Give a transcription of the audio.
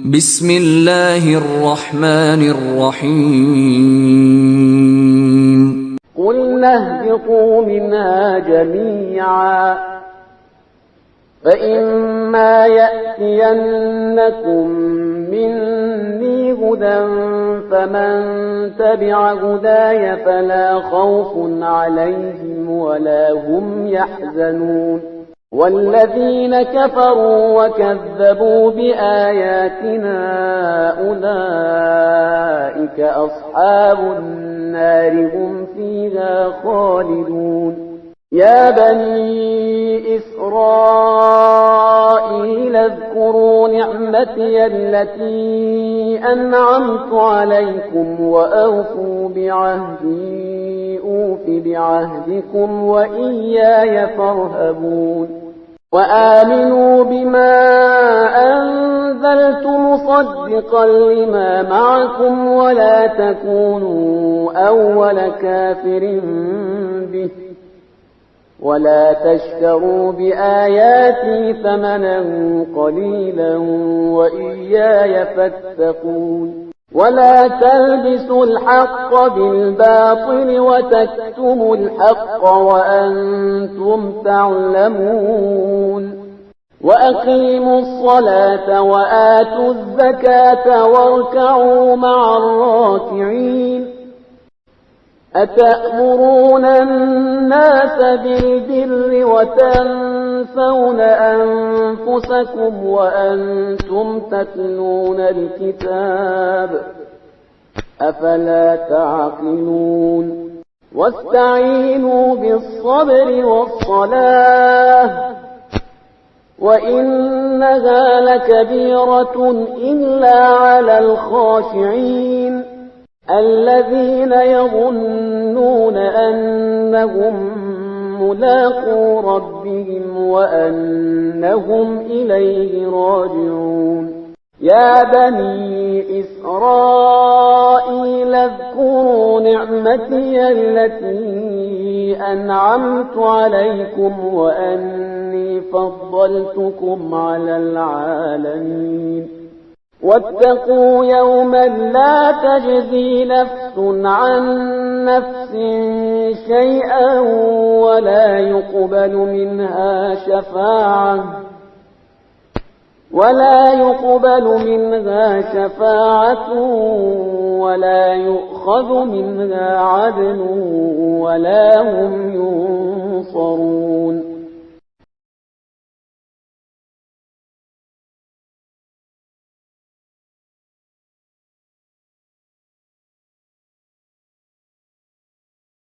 بسم الله الرحمن الرحيم قُلْنَا اهْبِطُوا مِنْهَا جَمِيعًا فَإِمَّا يَأْتِيَنَّكُم مِّنِّي هُدًى فَمَن تَبِعَ هُدَايَ فَلَا خَوْفٌ عَلَيْهِمْ وَلَا هُمْ يَحْزَنُونَ وَالَّذِينَ كَفَرُوا وَكَذَّبُوا بِآيَاتِنَا أُولَئِكَ أَصْحَابُ النَّارِ هُمْ فِيهَا خَالِدُونَ يَا بَنِي إِسْرَائِيلَ اذْكُرُوا نِعْمَتِيَ الَّتِي أَنْعَمْتُ عَلَيْكُمْ وَأَوْفُوا بِعَهْدِي أُوفِ بِعَهْدِكُمْ وَإِيَّايَ فَارْهَبُونِ وَآمِنُوا بِمَا أَنزَلْتُ مُصَدِّقًا لِّمَا مَعَكُمْ وَلَا تَكُونُوا أَوَّلَ كَافِرٍ بِهِ وَلَا تَشْتَرُوا بِآيَاتِي ثَمَنًا قَلِيلًا وَإِيَّايَ فَاتَّقُونِ وَلَا تَلْبِسُوا الْحَقَّ بِالْبَاطِلِ وَتَكْتُمُوا الْحَقَّ وَأَنتُمْ تَعْلَمُونَ وَأَقِيمُوا الصَّلَاةَ وَآتُوا الزَّكَاةَ وَارْكَعُوا مَعَ الرَّاكِعِينَ أَتَأْمُرُونَ النَّاسَ بِالْبِرِّ وَتَنسَوْنَ أَنفُسَكُمْ وَأَنتُمْ تَتْلُونَ الْكِتَابَ أَفَلَا تَعْقِلُونَ وَاسْتَعِينُوا بِالصَّبْرِ وَالصَّلَاةِ وَإِنَّهَا لَكَبِيرَةٌ إِلَّا عَلَى الْخَاشِعِينَ الَّذِينَ يَظُنُّونَ أَنَّهُم مُّلَاقُو رَبِّهِمْ وَأَنَّهُمْ إِلَيْهِ راجعون يَا بَنِي إِسْرَائِيلَ اذْكُرُوا نِعْمَتِيَ الَّتِي أَنْعَمْتُ عَلَيْكُمْ وَأَنِّي فَضَّلْتُكُمْ عَلَى الْعَالَمِينَ وَاتَّقُوا يَوْمًا لَّا تَجْزِي نَفْسٌ عَن نَّفْسٍ شَيْئًا وَلَا يُقْبَلُ مِنْهَا شَفَاعَةٌ وَلَا يُؤْخَذُ مِنْهَا عَدْلٌ وَلَا هُمْ يُنصَرُونَ